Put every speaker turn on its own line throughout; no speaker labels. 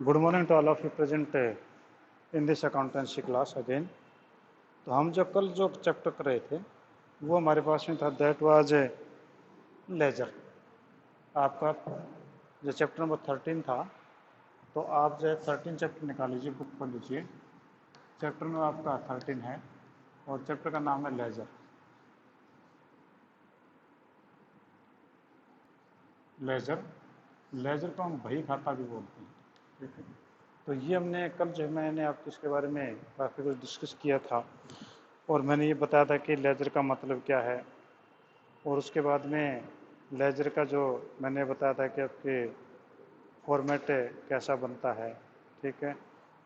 Good morning to all of you present in this accountancy class again. तो हम जो कल जो चैप्टर कर रहे थे वो हमारे पास में था, दैट वाज लेजर। आपका जो चैप्टर नंबर 13 था, तो आप जो है 13 चैप्टर निकाल लीजिए, बुक पढ़ लीजिए। चैप्टर में आपका 13 है और चैप्टर का नाम है लेजर। लेजर लेजर को हम बही खाता भी बोलते हैं, ठीक है। तो ये हमने कल जो है मैंने आपको इसके बारे में काफ़ी कुछ डिस्कस किया था और मैंने ये बताया था कि लेजर का मतलब क्या है, और उसके बाद में लेजर का जो मैंने बताया था कि आपके फॉर्मेट कैसा बनता है, ठीक है।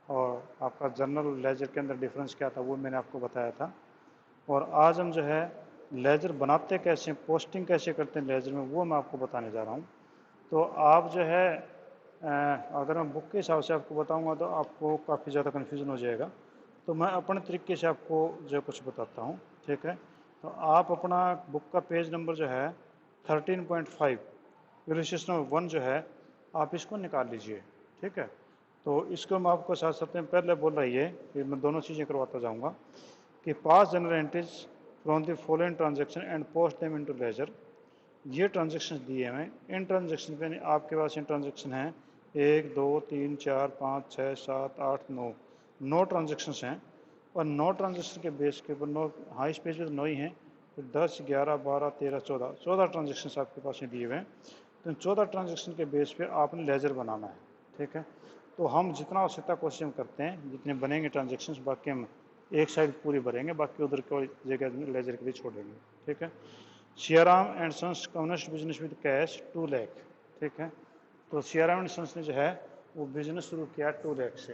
और आपका जर्नल लेजर के अंदर डिफरेंस क्या था वो मैंने आपको बताया था। और आज हम जो है लेजर बनाते कैसे, पोस्टिंग कैसे करते हैं लेजर में, वो मैं आपको बताने जा रहा हूँ। तो आप जो है अगर मैं बुक के हिसाब से आपको बताऊंगा तो आपको काफ़ी ज़्यादा कन्फ्यूज़न हो जाएगा। तो मैं अपने तरीके से आपको जो कुछ बताता हूँ, ठीक है। तो आप अपना बुक का पेज नंबर जो है 13.5 इलस्ट्रेशन नंबर 1 जो है आप इसको निकाल लीजिए, ठीक है। तो इसको मैं आपको साथ साथ में पहले बोल रही है कि मैं दोनों चीज़ें करवाता जाऊँगा कि pass general entries from the following transaction and post them into ledger. ये ट्रांजेक्शन दिए हैं, इन ट्रांजेक्शन पे आपके पास इन ट्रांजेक्शन हैं 1 2 3 4 5 6 7 8 9 9 ट्रांजेक्शन हैं। और 9 ट्रांजेक्शन के बेस के ऊपर 9, हाँ इस पेज पे तो 9 ही हैं, तो 10 11 12 13 14 ट्रांजेक्शन आपके पास में दिए हुए हैं। तो 14 ट्रांजेक्शन के बेस पे आपने लेजर बनाना है, ठीक है। तो हम जितना हो सकता कोशिश हम करते हैं, जितने बनेंगे ट्रांजेक्शन बाकी हम एक साइड पूरी भरेंगे, बाकी उधर की जगह लेजर के लिए छोड़ेंगे, ठीक है। Siyaram and sons commenced business with cash 2 lakh, ठीक है। तो सियाराम एंड सन्स ने जो है वो बिजनेस शुरू किया 2 लाख से।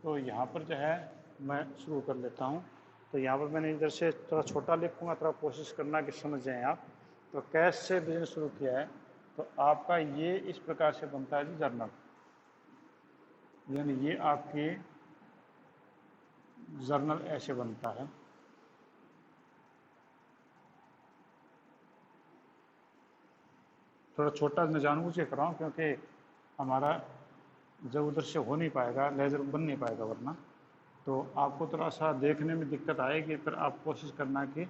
तो यहाँ पर जो है मैं शुरू कर लेता हूँ। तो यहाँ पर मैंने इधर से थोड़ा छोटा लिखूँगा, थोड़ा कोशिश करना कि समझ जाएँ आप। तो कैश से बिजनेस शुरू किया है, तो आपका ये इस प्रकार से बनता है जी जर्नल, यानी ये आपकी जर्नल ऐसे बनता है। थोड़ा छोटा मैं जानबूझ के कर रहा हूँ क्योंकि हमारा जब उधर से हो नहीं पाएगा, लेजर बन नहीं पाएगा, वरना तो आपको थोड़ा सा देखने में दिक्कत आएगी। फिर आप कोशिश करना कि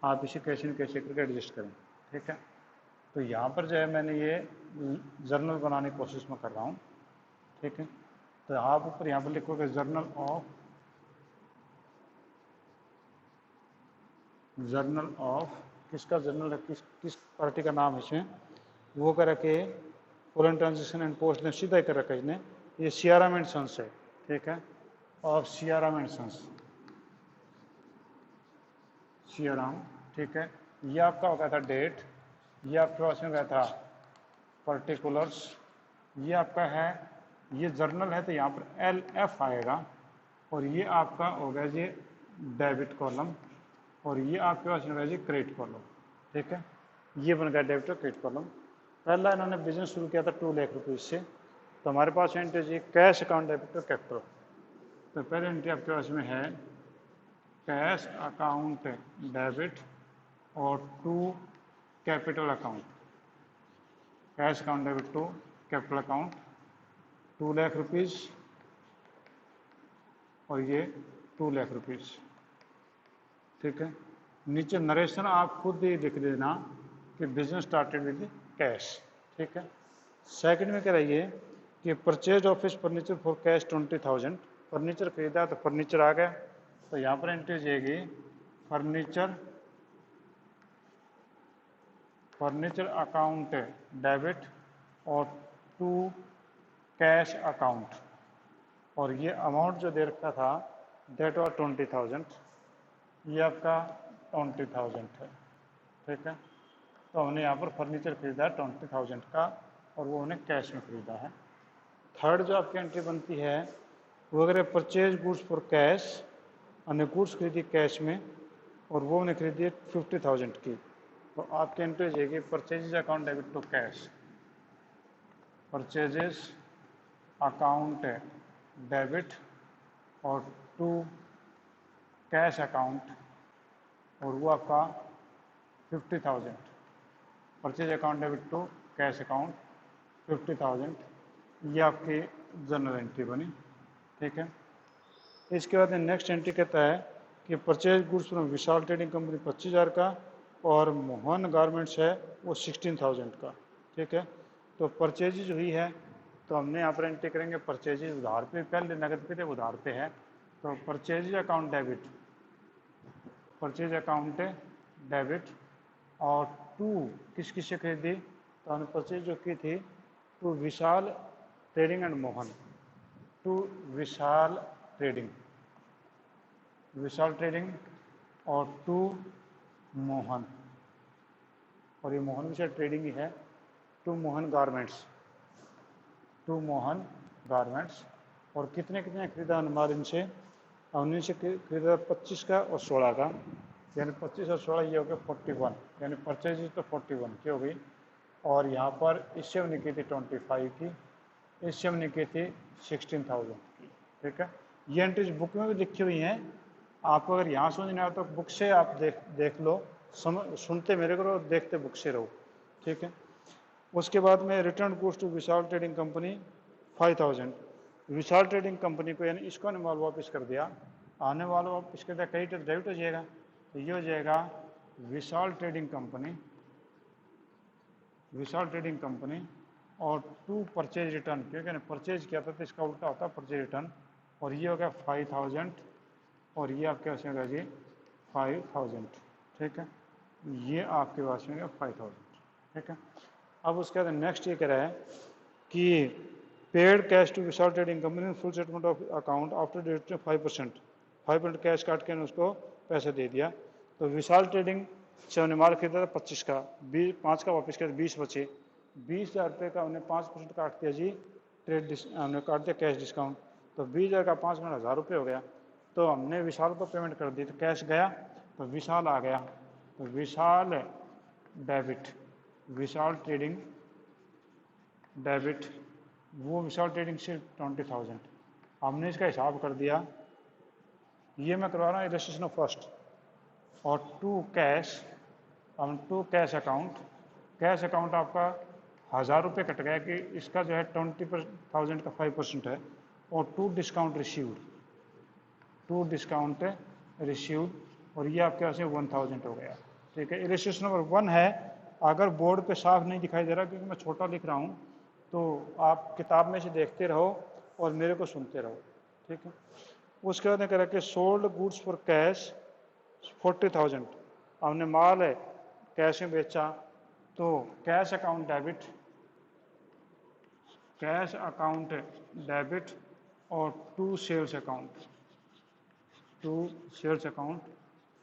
आप इसे कैसे न कैसे करके एडजस्ट करें, ठीक है। तो यहाँ पर जो है मैंने ये जर्नल बनाने की कोशिश में कर रहा हूँ, ठीक है। तो आप ऊपर यहाँ पर लिखोगे जर्नल ऑफ किसका जर्नल है, किस किस पार्टी का नाम है इसमें, वो कर रखे फॉरेन ट्रांजेक्शन एंड पोस्ट ने सीधा ही कर रखा है इसने, ये सियाराम एंड सन्स है, ठीक है। Of Siyaram and sons, Siyaram, ठीक है। ये आपका हो गया था डेट, ये आपके पास में गया था पर्टिकुलर्स, ये आपका है, ये जर्नल है तो यहाँ पर LF आएगा, और ये आपका हो गया जी डेबिट कॉलम, और ये आपके पास होगा जी क्रेडिट कॉलम, ठीक है। ये बन गया डेबिट और क्रेडिट कॉलम। पहला इन्होंने बिजनेस शुरू किया था 2 लाख रुपीज़ से। तो हमारे पास एंट्री जी कैश अकाउंट डेबिट और कैपिटल। तो पहले एंट्री आपके पास में है कैश अकाउंट डेबिट और 2 capital account, cash account debit 2 capital account 2 lakh rupees, और ये 2 लाख रुपीज़, ठीक है। नीचे नरेशन आप खुद ही लिख देना कि बिजनेस स्टार्टेड विद कैश, ठीक है। सेकंड में क्या रहिए कि purchase office furniture for cash 20,000, furniture खरीदा तो फर्नीचर आ गया, तो यहाँ पर एंट्री जाएगी फर्नीचर, फर्नीचर अकाउंट डेबिट और 2 कैश अकाउंट, और ये अमाउंट जो दे रखा था दैट वाज 20,000, ये आपका 20,000 है, ठीक है। तो हमने यहाँ पर फर्नीचर खरीदा है 20,000 का, और वो उन्हें कैश में खरीदा है। थर्ड जो आपकी एंट्री बनती है वो अगर परचेज गुड्स फॉर कैश, हमने गुड्स खरीदी कैश में और वो उन्हें खरीदी है 50,000 की, तो आपकी एंट्री हो जाएगी purchases account debit to cash, purchases account debit और टू कैश अकाउंट, और वो आपका 50,000, purchase account debit to cash account 50,000, ये आपकी जनरल एंट्री बनी। ठीक है, इसके बाद नेक्स्ट एंट्री कहता है कि purchase goods from Vishal trading company 25,000 का और मोहन गारमेंट्स है वो 16,000 का। ठीक है, तो परचेज हुई है तो हमने यहाँ पर एंट्री करेंगे परचेजेज उधार पे, पहले नगद पे थे उधार पे है, तो purchase account debit, purchase account debit. और टू किस किस से खरीदी, तो हमने परचेज जो की थी to Vishal trading and Mohan, to Vishal trading, Vishal trading और टू मोहन, और ये मोहन विशाल ट्रेडिंग ही है, to Mohan garments, to Mohan garments. और कितने कितने खरीदा अनुमान इनसे, हमने से खरीदा 25 का और 16 का, यानी 25 और 16 ये हो गया 41, यानी परचेज तो 41 की हो गई। और यहाँ पर इससे हमने की थी 25 की, इससे हमने की थी 16,000 की। ठीक है, ये एंट्रीज बुक में भी लिखी हुई हैं, आपको अगर यहाँ समझ नहीं आया तो बुक से आप देख लो, सुनते मेरे को और देखते बुक से रहो। ठीक है, उसके बाद में return goods to Vishal trading company 5,000, Vishal trading company को, यानी इसको ने माल वापस कर दिया, आने वाला वापस कर दिया, क्रेडिट डेबिट हो जाएगा, तो ये हो जाएगा विशाल ट्रेडिंग कंपनी, विशाल ट्रेडिंग कंपनी और टू परचेज रिटर्न, क्योंकि परचेज किया था तो इसका उल्टा होता है परचेज रिटर्न, और ये हो गया 5,000 और ये आपके पास में होगा जी 5,000। ठीक है, ये आपके पास में होगा 5,000। ठीक है, अब उसके बाद नेक्स्ट ये कह रहा है कि paid cash to Vishal trading company full settlement of account after deducting 5% cash काट के उसको पैसे दे दिया। तो विशाल ट्रेडिंग से हमने माल खरीदा था 25 का, 5 का वापस किया, 20 बचे, 20,000 रुपये का हमने 5% काट दिया जी, हमने काट दिया कैश डिस्काउंट, तो 20,000 का 5 में 1,000 रुपये हो गया। तो हमने विशाल को पेमेंट कर दी, तो कैश गया तो विशाल आ गया, तो विशाल डेबिट, विशाल ट्रेडिंग डेबिट, वो विशाल ट्रेडिंग से 20,000 हमने इसका हिसाब कर दिया, ये मैं करवा रहा हूँ इलस्ट्रेशन ऑफ फर्स्ट। और टू कैश, हम to cash account, cash account आपका 1,000 रुपये कट गया कि इसका जो है 20,000 का 5% है, और to discount received, to discount received, और ये आपके पास 1,000 हो गया। ठीक है, इलस्ट्रेशन नंबर 1 है, अगर बोर्ड पे साफ नहीं दिखाई दे रहा क्योंकि मैं छोटा लिख रहा हूँ, तो आप किताब में से देखते रहो और मेरे को सुनते रहो। ठीक है, उसके बाद कह कि सोल्ड गुड्स फॉर कैश 40,000, हमने माल है कैश में बेचा, तो cash account debit, cash account debit और to sales account, to sales account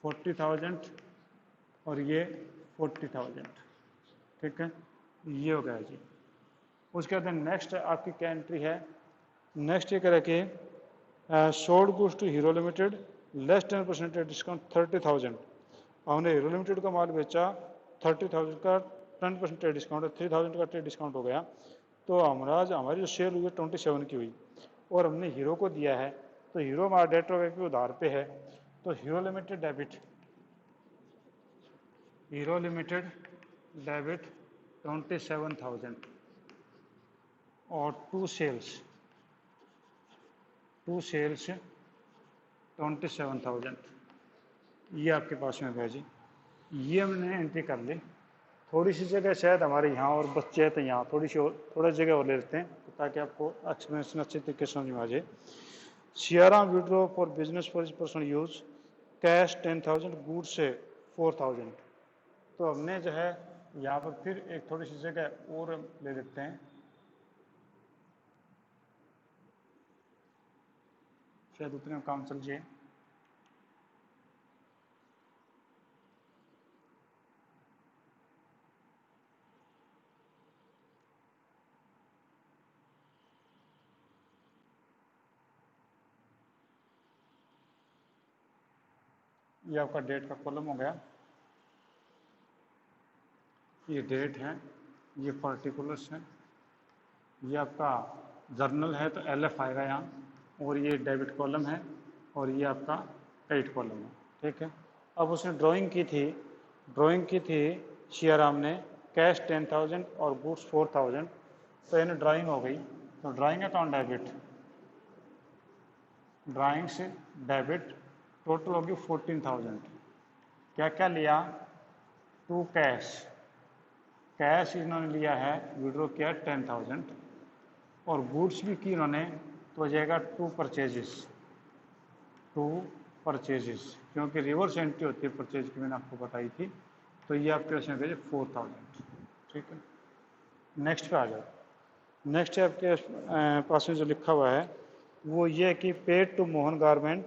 40,000 और ये 40,000। ठीक है, ये हो गया जी। उसके बाद नेक्स्ट आपकी क्या एंट्री है, नेक्स्ट ये कह कि sold goods to Hero limited less 10% discount 30,000, हमने हीरो लिमिटेड का माल बेचा 30,000 का 10% डिस्काउंट, 3,000 का ट्रेड डिस्काउंट हो गया, तो हमारी जो सेल हुई है 27 की हुई, और हमने हीरो को दिया है, तो हीरो हमारा डेट हो गया कि उधार पे है, तो hero limited debit, hero limited debit 27,000 और टू सेल्स 27,000, ये आपके पास में है जी। ये हमने एंट्री कर ली, थोड़ी सी जगह शायद हमारे यहाँ और बच्चे हैं तो यहाँ थोड़ी सी और थोड़ा जगह और ले लेते हैं ताकि आपको एक्सप्लेनेशन अच्छे तरीके से समझ में आ जाए। Siyaram withdraw for business for personal use cash 10,000, goods से 4,000, तो हमने जो है यहाँ पर फिर एक थोड़ी सी जगह और ले लेते हैं, शायद उतने में काम चल जाए। ये आपका डेट का कॉलम हो गया, ये डेट है, ये पर्टिकुलर्स है, ये आपका जर्नल है तो LF आएगा यहाँ, और ये डेबिट कॉलम है और ये आपका क्रेडिट कॉलम है। ठीक है, अब उसने ड्राइंग की थी सियाराम ने कैश 10,000 और गुड्स 4,000, तो यानी ड्राइंग हो गई, तो ड्राइंग अकाउंट डेबिट, ड्राइंग से डेबिट टोटल होगी 14,000। क्या क्या लिया? टू कैश, कैश इन्होंने लिया है, विड्रॉ किया 10,000, और गुड्स भी की इन्होंने, तो हो जाएगा टू परचेजेस, टू परचेजेस, क्योंकि रिवर्स एंट्री होती है परचेज की, मैंने आपको बताई थी। तो ये आपके पास में 4,000। ठीक है, नेक्स्ट पे आ जाओ। नेक्स्ट आपके पास में जो लिखा हुआ है वो ये है कि पेड टू मोहन गारमेंट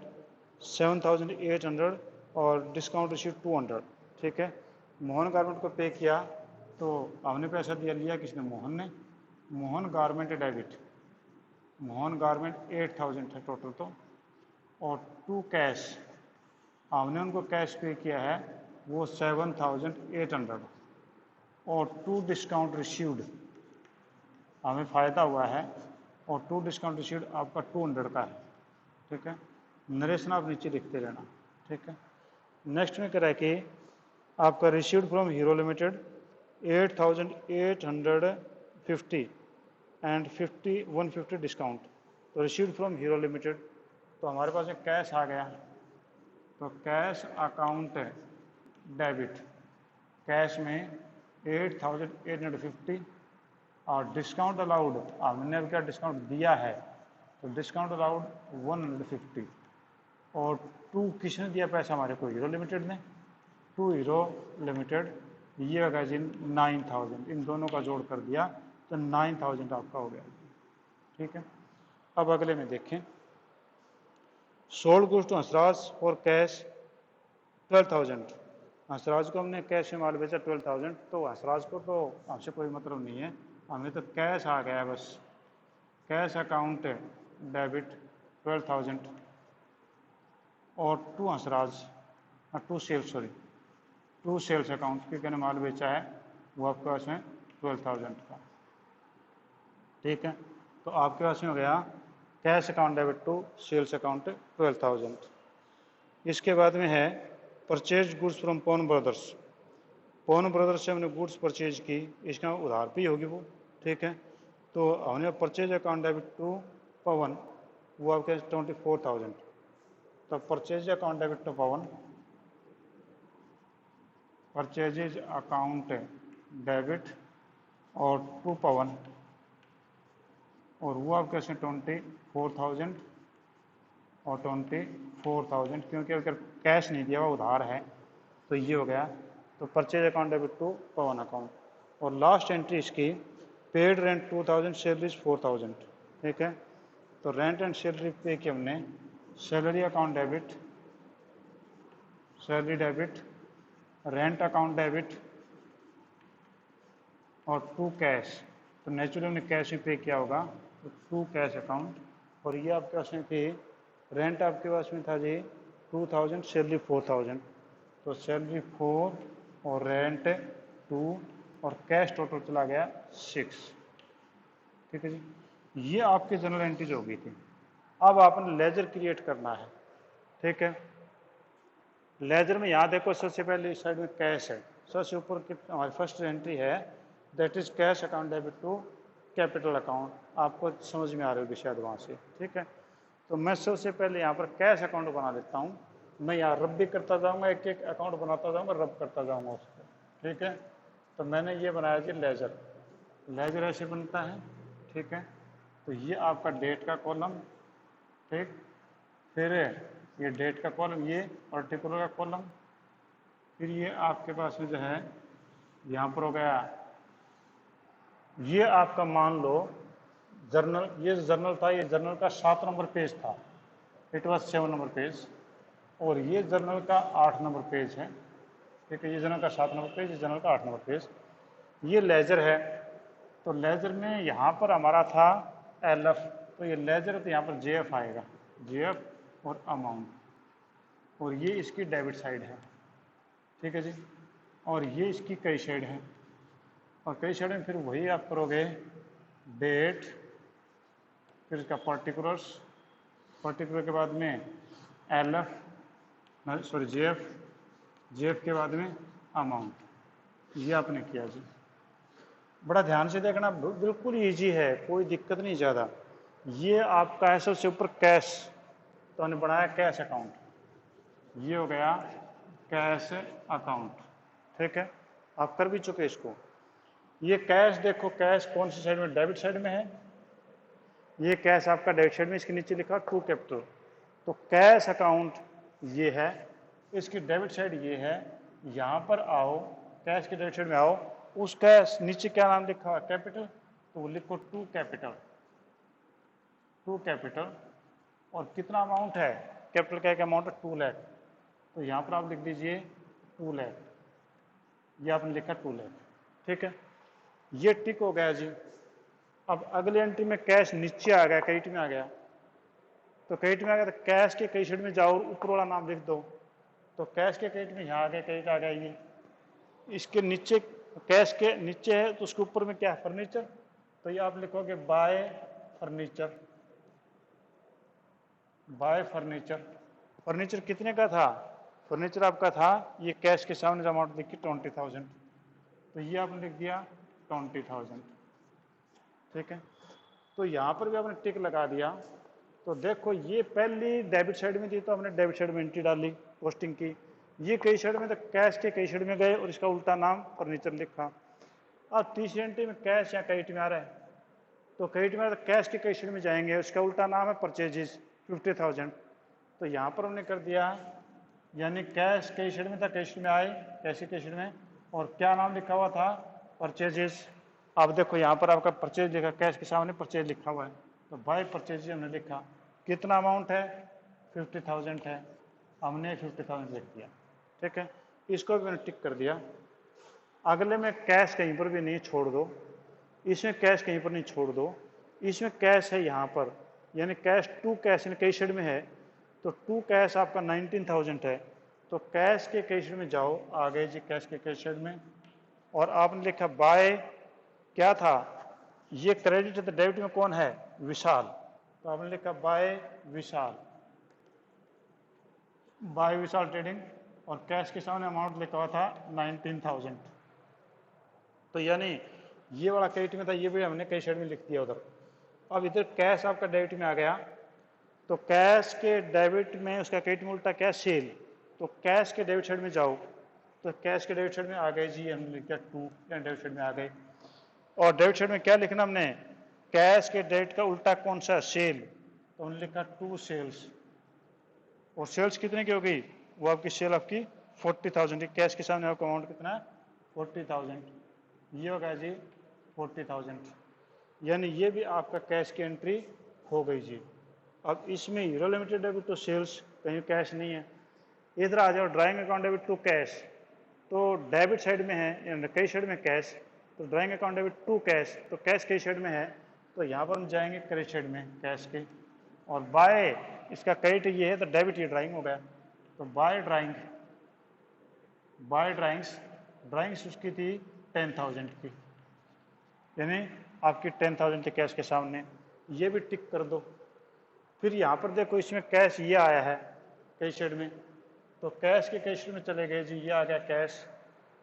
7,800 और डिस्काउंट रिसीव 200। ठीक है, मोहन गारमेंट को पे किया, तो हमने पैसा दिया, लिया किसने? मोहन ने। Mohan garment debit, Mohan garment 8,000 है टोटल तो, और टू कैश, हमने उनको कैश पे किया है वो 7,800, और टू डिस्काउंट रिसीव्ड, हमें फ़ायदा हुआ है, और टू डिस्काउंट रिसीव्ड आपका 200 का है। ठीक है, नरेशन आप नीचे लिखते रहना। ठीक है, नेक्स्ट में कह रहा है कि आपका received from hero limited 8,850 and 150 discount. तो रिसीव्ड फ्रॉम हीरो लिमिटेड, तो हमारे पास एक कैश आ गया, तो कैश अकाउंट डेबिट, कैश में 8,850, और डिस्काउंट अलाउड, हमने अब क्या डिस्काउंट दिया है, तो डिस्काउंट अलाउड 150, और टू किसने दिया पैसा? हमारे को हीरो लिमिटेड ने, टू हीरो लिमिटेड, ये होगा जी 9,000, इन दोनों का जोड़ कर दिया तो 9,000 आपका हो गया। ठीक है, अब अगले में देखें, सोल्ड गुड्स टू हंसराज और कैश 12,000। हंसराज को हमने कैश में माल बेचा 12,000, तो हंसराज को तो हमसे कोई मतलब नहीं है, हमें तो कैश आ गया बस। कैश अकाउंट डेबिट 12,000, और to Hansraj, to sales, sorry, to sales account, क्योंकि मैंने माल बेचा है वो आपके पास में 12,000 का। ठीक है, तो आपके पास में हो गया cash account debit to sales account 12,000। इसके बाद में है purchase goods from Pawan brothers, Pawan brothers से हमने गुड्स परचेज की, इसका उधार पे ही होगी वो। ठीक है, तो हमने purchase account debit to Pawan, वो आपके 24,000। तो purchase account debit to Pawan, purchases account debit और टू पवन, और वो आपके 24,000 और 24,000, क्योंकि अगर कैश नहीं दिया हुआ उधार है, तो ये हो गया। तो purchase account debit to Pawan account, और लास्ट एंट्री इसकी पेड रेंट 2,000, सैलरीज 4,000। ठीक है, तो रेंट एंड सैलरी पे की हमने, salary account debit, salary debit, rent account debit, और टू कैश, तो नेचुरली हमने कैश ही पे किया होगा, तो टू कैश अकाउंट। और ये आपके पास में थी, रेंट आपके पास में था जी 2,000, सैलरी 4,000, तो सैलरी 4 और रेंट 2 और कैश टोटल चला गया 6। ठीक है जी, ये आपके जनरल एंट्रीज हो गई थी। अब आपने लेजर क्रिएट करना है। ठीक है, लेजर में यहाँ देखो, सबसे पहले इस साइड में कैश है, सबसे ऊपर की हमारी फर्स्ट एंट्री है, that is cash account debit to capital account. आपको समझ में आ रही होगी शायद वहाँ से। ठीक है, तो मैं सबसे पहले यहाँ पर कैश अकाउंट बना लेता हूँ, मैं यहाँ रब भी करता जाऊँगा, एक एक अकाउंट बनाता जाऊँगा, रब करता जाऊँगा उसको। ठीक है, तो मैंने ये बनाया जी लेजर, लेजर ऐसे बनता है। ठीक है, तो ये आपका डेट का कॉलम, ठीक, फिर ये डेट का कॉलम, ये पर्टिकुलर का कॉलम, फिर ये आपके पास में जो है यहाँ पर हो गया, ये आपका मान लो जर्नल, ये जर्नल था, ये जर्नल का 7 नंबर पेज था, इट वॉज 7 नंबर पेज, और ये जर्नल का 8 नंबर पेज है। ठीक है, ये जर्नल का 7 नंबर पेज, ये जर्नल का 8 नंबर पेज। ये लेजर है, तो लेजर में यहाँ पर हमारा था LF, तो ये लेजर, तो यहाँ पर JF आएगा, JF और अमाउंट, और ये इसकी डेबिट साइड है। ठीक है जी, और ये इसकी कई साइड है, और कई साइड में फिर वही आप करोगे, डेट, फिर इसका पर्टिकुलर्स, पर्टिकुलर के बाद में LF, सॉरी JF, JF के बाद में अमाउंट, ये आपने किया जी। बड़ा ध्यान से देखना, बिल्कुल इजी है, कोई दिक्कत नहीं ज़्यादा। ये आपका है सबसे ऊपर कैश, तो हमने बनाया कैश अकाउंट, ये हो गया कैश अकाउंट, ठीक है। आप कर भी चुके इसको। ये कैश देखो, कैश कौन सी साइड में, डेबिट साइड में है। ये कैश आपका डेबिट साइड में, इसके नीचे लिखा टू कैपिटल, तो कैश अकाउंट ये है, इसकी डेबिट साइड ये है। यहाँ पर आओ, कैश के डेबिट साइड में आओ, उस कैश नीचे क्या नाम लिखा हुआ, कैपिटल, तो लिखो टू कैपिटल, टू कैपिटल। और कितना अमाउंट है, कैपिटल का एक अमाउंट है 2 लाख, तो यहाँ पर आप लिख दीजिए 2 लाख, ये आपने लिखा 2 लाख, ठीक है। ये टिक हो गया जी। अब अगले एंट्री में कैश नीचे आ गया, क्रेडिट में आ गया, तो क्रेडिट में आ गया तो कैश के क्रेडिट में जाओ, ऊपर वाला नाम लिख दो, तो कैश के क्रेडिट में यहाँ आ गया, क्रेडिट आ गया ये। इसके नीचे कैश के नीचे है तो उसके ऊपर में क्या है, फर्नीचर, तो ये आप लिखोगे bye furniture, bye furniture. Furniture कितने का था, फर्नीचर आपका था ये कैश के सामने जो अमाउंट लिखी 20,000, तो ये आपने लिख दिया 20,000, ठीक है। तो यहाँ पर भी आपने टिक लगा दिया। तो देखो ये पहली डेबिट साइड में थी तो हमने डेबिट साइड में एंट्री डाली, पोस्टिंग की। ये कई साइड में तो कैश के कई साइड में गए और इसका उल्टा नाम फर्नीचर लिखा। अब तीसरी एंट्री में कैश या क्रेडिट में आ रहा है, तो क्रेडिट में तो कैश के कई साइड में जाएंगे, उसका उल्टा नाम है परचेजेस 50,000, तो यहाँ पर हमने कर दिया, यानी कैश कई साइड में था, कैश में आए, कैश के कई साइड में, और क्या नाम लिखा हुआ था, परचेजेस। अब देखो यहाँ पर आपका परचेज लिखा, कैश के सामने परचेज लिखा हुआ है, तो बाय परचेज हमने लिखा। कितना अमाउंट है, 50,000 है, हमने 50,000 लिख दिया, ठीक है। इसको भी मैंने टिक कर दिया। अगले में कैश कहीं पर भी नहीं छोड़ दो, इसमें कैश कहीं पर नहीं छोड़ दो, इसमें कैश है यहाँ पर, यानी कैश टू कैश इन कई शेड में है, तो टू कैश आपका 19,000 है, तो कैश के कई शेड में जाओ, आ गए जी कैश के कई शेड में, और आपने लिखा बाय, क्या था ये क्रेडिट है तो डेबिट में कौन है, विशाल, तो आपने लिखा बाय विशाल, बाय विशाल ट्रेडिंग, और कैश के सामने अमाउंट लिखा हुआ था 19,000, तो यानी ये वाला क्रेडिट में था, ये भी हमने कई साइड में लिख दिया उधर। अब इधर कैश आपका डेबिट में आ गया, तो कैश के डेबिट में उसका क्रेडिट में उल्टा क्या, सेल, तो कैश के डेबिट साइड में जाओ, तो कैश के डेबिट साइड में आ गए जी, हमने लिख दिया 2, या डेबिट साइड में आ गए। और डेबिट साइड में क्या लिखना हमने, कैश के डेबिट का उल्टा कौन सा, सेल, तो हमने लिखा 2 सेल्स, और सेल्स कितने की हो गई, वो आपकी सेल आपकी 40,000, कैश के सामने आपका अमाउंट कितना है 40,000, ये होगा जी 40,000, यानी ये भी आपका कैश की एंट्री हो गई जी। अब इसमें Hero limited debit to sales, कहीं कैश नहीं है। इधर आ जाओ drawing account debit to cash, तो डेबिट साइड में है, कई साइड में कैश, तो drawing account debit to cash, तो कैश कई साइड में है, तो यहाँ पर हम जाएंगे क्रेडिट साइड में कैश के, और बाय इसका क्रेडिट ये है तो डेबिट ये ड्राइंग हो गया, तो by drawing, by drawings, drawings उसकी थी 10,000 की, यानी आपकी 10,000 थी कैश के सामने, ये भी टिक कर दो। फिर यहाँ पर देखो इसमें कैश ये आया है कई साइड में, तो कैश के कई साइड में चले गए जी, ये आ गया कैश,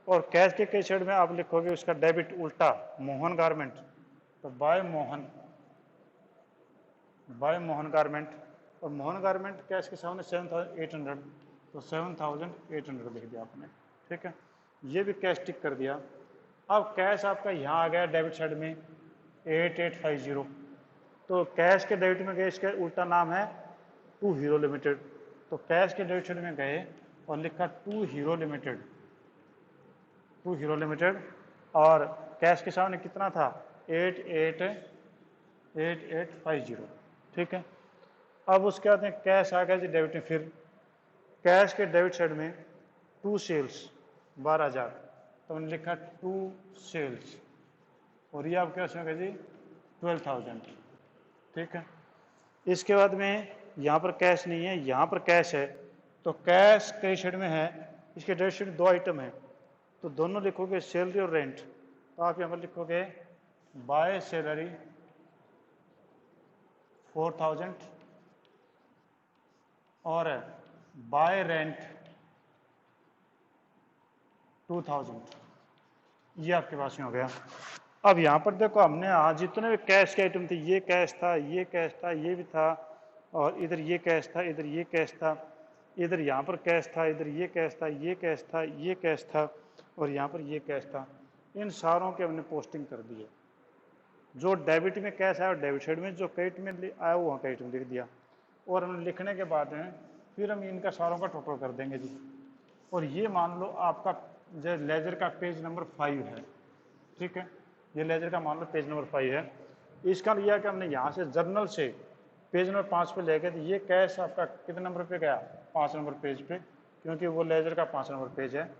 और कैश के कई साइड में आप लिखोगे उसका डेबिट उल्टा मोहन गारमेंट, तो by Mohan, by Mohan garment, और मोहन गारमेंट कैश के सामने 7,800, तो 7,800 लिख दिया आपने, ठीक है। ये भी कैश टिक कर दिया। अब कैश आपका यहाँ आ गया डेबिट साइड में 8850, तो कैश के डेबिट में गए, इसका उल्टा नाम है टू हीरो लिमिटेड, तो कैश के डेबिट साइड में गए और लिखा to Hero limited, to Hero limited, और कैश के सामने कितना था 8850, ठीक है। अब उसके बाद में कैश आ गया जी डेबिट में, फिर कैश के डेबिट साइड में टू सेल्स 12,000, तो हमने लिखा टू सेल्स, और ये आपके पास में जी 12,000, ठीक है। इसके बाद में यहाँ पर कैश नहीं है, यहाँ पर कैश है, तो कैश कई साइड में है, इसके डेबिट साइड में 2 आइटम है, तो दोनों लिखोगे सैलरी और रेंट, तो आप यहाँ पर लिखोगे बाय सैलरी 4,000 और बाय रेंट 2,000, ये आपके पास में हो गया। अब यहाँ पर देखो हमने आज जितने भी कैश के आइटम थे, ये कैश था, ये कैश था, ये भी था, और इधर ये कैश था, इधर ये कैश था, इधर यहाँ पर कैश था, इधर ये कैश था, ये कैश था, ये कैश था, और यहाँ पर ये कैश था। इन सारों के हमने पोस्टिंग कर दी है। जो डेबिट में कैश आया डेबिट साइड में, जो क्रेडिट में आया वो वहाँ क्रेडिट में लिख दिया। और हमने लिखने के बाद में फिर हम इनका सारों का टोटल कर देंगे जी। और ये मान लो आपका जो लेजर का पेज नंबर 5 है, ठीक है, ये लेजर का मान लो पेज नंबर 5 है। इसका लिया कि हमने यहाँ से जर्नल से पेज नंबर 5 पे ले गए, तो ये कैश आपका कितने नंबर पे गया, 5 नंबर पेज पे, क्योंकि वो लेजर का 5 नंबर पेज है।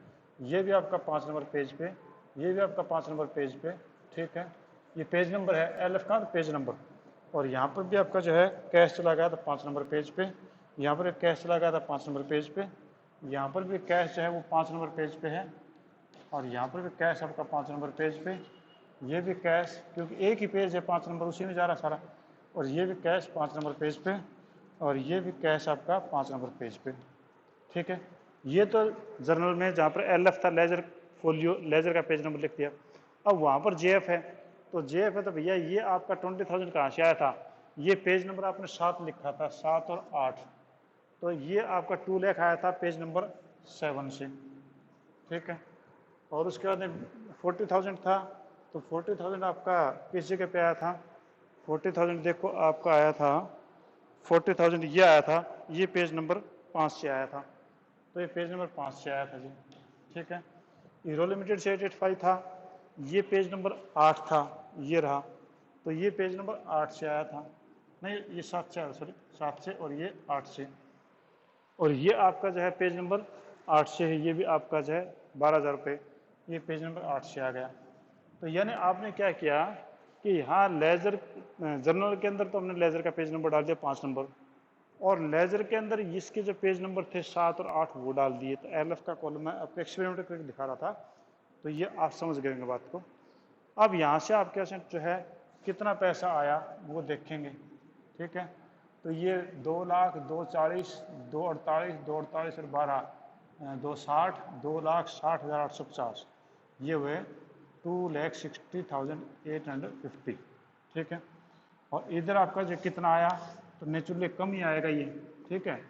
ये भी आपका 5 नंबर पेज पे, ये भी आपका 5 नंबर पेज पे, ठीक है। ये पेज नंबर है एल एफ का पेज नंबर। और यहाँ पर भी आपका जो है कैश चला गया था 5 नंबर पेज पे, यहाँ पर कैश चला गया था 5 नंबर पेज पे, यहाँ पर भी कैश जो है वो 5 नंबर पेज पे है, और यहाँ पर भी कैश आपका 5 नंबर पेज पे, ये भी कैश, क्योंकि एक ही पेज है 5 नंबर, उसी में जा रहा सारा। और ये भी कैश 5 नंबर पेज पे, और ये भी कैश आपका 5 नंबर पेज पे, ठीक है। ये तो जर्नल में जहाँ पर एल एफ था, लेजर फोलियो, लेजर का पेज नंबर लिख दिया। अब वहाँ पर जे एफ है, तो जे एफ है तो भैया ये आपका 20,000 कहाँ से आया था, ये पेज नंबर आपने 7 लिखा था, 7 और 8, तो ये आपका 2 लाख आया था पेज नंबर 7 से, ठीक है। और उसके बाद 40,000 था, तो 40,000 आपका किस जगह पे आया था, 40,000 देखो आपका आया था, 40,000 ये आया था, ये पेज नंबर 5 से आया था, तो ये पेज नंबर 5 से आया था जी, ठीक है। हीरो लिमिटेड से 885 था, ये पेज नंबर 8 था, ये रहा, तो ये पेज नंबर 8 से आया था, नहीं ये 7 से आया, सॉरी 7 से, और ये 8 से, और ये आपका जो है पेज नंबर 8 से है, ये भी आपका जो है 12,000 रुपये, ये पेज नंबर 8 से आ गया। तो यानी आपने क्या किया कि यहाँ लेजर जर्नल के अंदर तो हमने लेजर का पेज नंबर डाल दिया 5 नंबर, और लेजर के अंदर इसके जो पेज नंबर थे 7 और 8 वो डाल दिए। तो एल एफ का कॉलम मैं आपको एक्सपेरिमेंट करके दिखा रहा था, तो ये आप समझ गए बात को। अब यहाँ से आपके जो है कितना पैसा आया वो देखेंगे, ठीक है। तो ये 2 लाख, 240, 248, 248 और 12, 260, 2,60,850, ये हुए 2,60,850, ठीक है। और इधर आपका जो कितना आया, तो नेचुरली कम ही आएगा ये, ठीक है।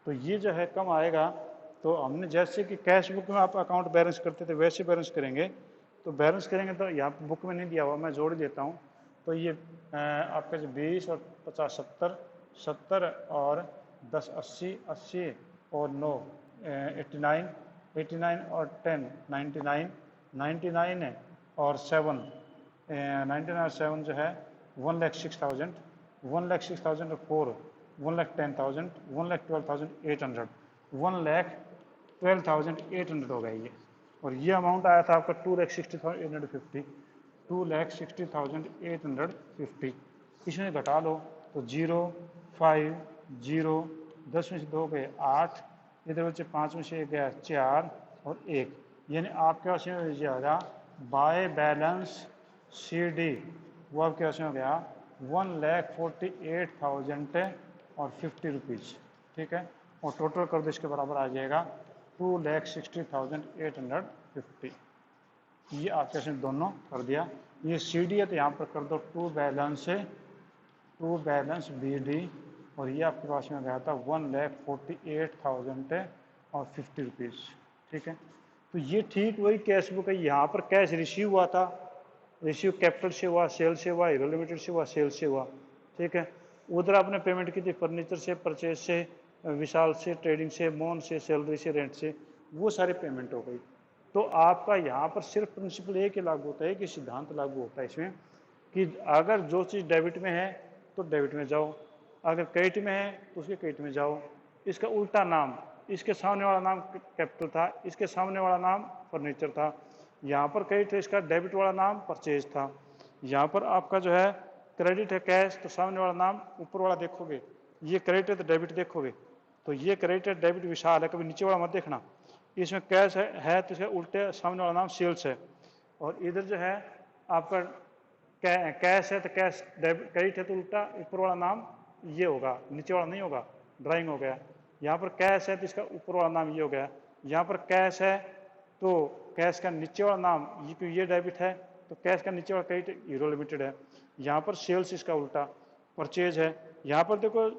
तो ये जो है कम आएगा, तो हमने जैसे कि कैश बुक में आप अकाउंट बैलेंस करते थे वैसे बैलेंस करेंगे। तो बैलेंस करेंगे तो यहाँ बुक में नहीं दिया हुआ, मैं जोड़ देता हूँ। तो ये आपका जो 20 और 50 70, 70 और 10 80, 80 और 9 89, 89 और 10 99, 99 और 7 99 और 7 जो है 1,06,000, 1,06,000 और 4 1,10,000, 1,12,800, 1,12,800 हो गया ये। और ये अमाउंट आया था आपका 2,60,850, 2,60,850। इसमें घटा लो तो 0 5 0, 10 में से 2 गए 8, इधर बच्चे 5 में से 1 गया 4 और 1, यानी आपके पास में हो जाएगा बाय बैलेंस सी डी, वो आपके पास में हो गया 1,48,000 और 50 रुपीज़, ठीक है। और टोटल कर दो इसके बराबर आ जाएगा 2,60,850। ये आपके पास में दोनों कर दिया। ये सी डी है तो यहाँ पर कर दो टू बैलेंस बी डी, और ये आपके पास में गया था 1,48,000 और 50 रुपीज़, ठीक है। तो ये ठीक वही कैश बुक है। यहाँ पर कैश रिसीव हुआ था, रिसीव कैपिटल से हुआ, सेल से हुआ, हीरो लिमिटेड से हुआ, सेल से हुआ, ठीक है। उधर आपने पेमेंट की थी फर्नीचर से, परचेज से, विशाल से, ट्रेडिंग से, मोन से, सैलरी से, रेंट से, वो सारे पेमेंट हो गई। तो आपका यहाँ पर सिर्फ प्रिंसिपल एक ही लागू होता है कि सिद्धांत लागू होता है इसमें कि अगर जो चीज़ डेबिट में है तो डेबिट में जाओ, अगर क्रेडिट में है तो उसके क्रेडिट में जाओ। इसका उल्टा नाम, इसके सामने वाला नाम कैपिटल था, इसके सामने वाला नाम फर्नीचर था। यहाँ पर क्रेडिट है, इसका डेबिट वाला नाम परचेज था। यहाँ पर आपका जो है क्रेडिट है कैश, तो सामने वाला नाम ऊपर वाला देखोगे, ये क्रेडिट है तो डेबिट देखोगे, तो ये क्रेडिट है डेबिट विशाल है, कभी नीचे वाला मत देखना। इसमें कैश है तो इसके उल्टे सामने वाला नाम सेल्स है। और इधर जो है आपका कैश है तो कैश क्रेडिट है तो उल्टा ऊपर वाला नाम ये होगा, नीचे वाला नहीं होगा, ड्राइंग हो गया। यहाँ पर कैश है तो इसका ऊपर वाला नाम ये हो गया। यहाँ पर कैश है तो कैश का नीचे वाला नाम ये, क्योंकि ये डेबिट है तो कैश का नीचे वाला क्रेडिट हीरो लिमिटेड है। यहाँ पर सेल्स इसका उल्टा परचेज है। यहाँ पर देखो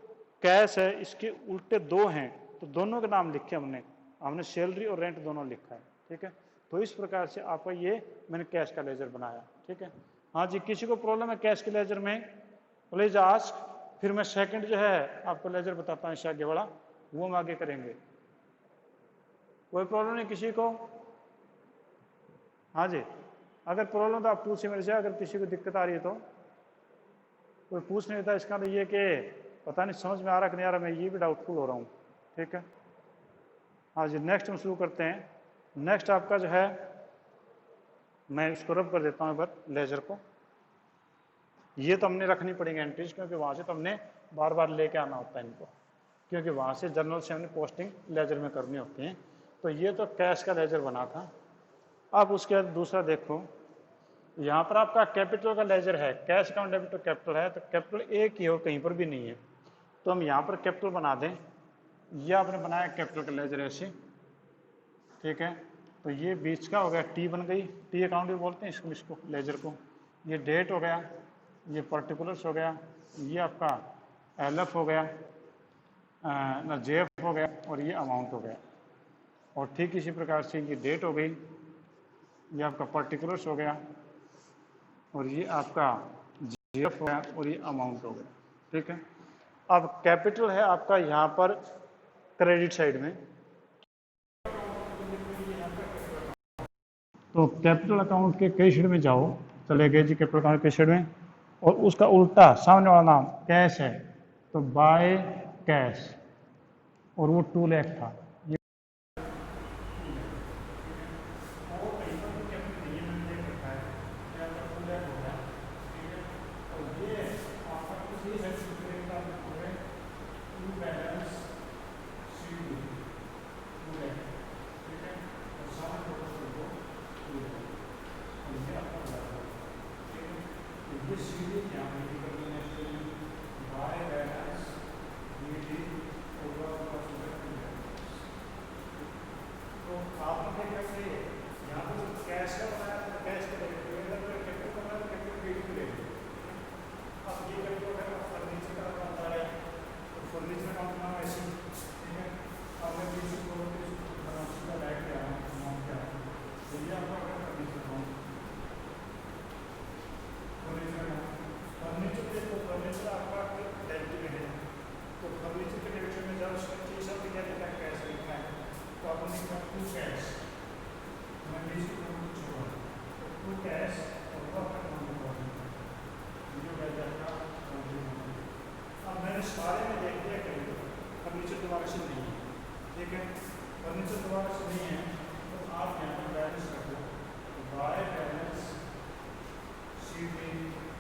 कैश है, इसके उल्टे दो हैं, तो दोनों के नाम लिखे हमने सैलरी और रेंट दोनों लिखा है। ठीक है, तो इस प्रकार से आपका ये मैंने कैश का लेजर बनाया। ठीक है, हाँ जी, किसी को प्रॉब्लम है कैश के लेजर में प्लीज आस्क, फिर मैं सेकंड जो है आपको लेजर बताता हूँ इससे आगे वाला, वो हम आगे करेंगे। कोई प्रॉब्लम नहीं किसी को? हाँ जी, अगर प्रॉब्लम तो आप पूछिए मेरे से, अगर किसी को दिक्कत आ रही है तो। कोई पूछ नहीं था, इसका तो ये कि पता नहीं समझ में आ रहा कि नहीं आ रहा, मैं ये भी डाउटफुल हो रहा हूँ। ठीक है, हाँ जी, नेक्स्ट हम शुरू करते हैं। नेक्स्ट आपका जो है, मैं इसको रब कर देता हूँ पर लेजर को। ये तो हमने रखनी पड़ेगी एंट्रीज, क्योंकि वहाँ से तो हमने बार बार लेके आना होता है इनको, क्योंकि वहाँ से जर्नल से हमने पोस्टिंग लेजर में करनी होती है। तो ये तो कैश का लेजर बना था। अब उसके बाद दूसरा देखो, यहाँ पर आपका कैपिटल का लेजर है, कैश अकाउंट डेबिट तो कैपिटल है, तो कैपिटल एक ही हो, कहीं पर भी नहीं है, तो हम यहाँ पर कैपिटल बना दें। ये आपने बनाया कैपिटल का लेजर ऐसे। ठीक है, तो ये बीच का हो गया, टी बन गई, टी अकाउंट भी बोलते हैं इसको लेजर को। ये डेट हो गया, ये पर्टिकुलर्स हो गया, ये आपका एलएफ हो गया, ना जेएफ हो गया, और ये अमाउंट हो गया। और ठीक इसी प्रकार से ये डेट हो गई, ये आपका पर्टिकुलर्स हो गया, और ये आपका जीएफ हो गया, और ये अमाउंट हो गया। ठीक है, अब कैपिटल है आपका यहाँ पर क्रेडिट साइड में, तो कैपिटल अकाउंट के क्रेडिट में जाओ, चले गए जी कैपिटल अकाउंट क्रेडिट में, और उसका उल्टा सामने वाला नाम कैश है, तो बाय कैश, और वो 2 लाख था। सारे में देख लिया करेंगे, फर्नीचर दोबारा से नहीं है। ठीक है, फर्नीचर दोबारा से नहीं है, तो आप यहाँ पर बैलेंस रखो, बाय बैलेंस शीट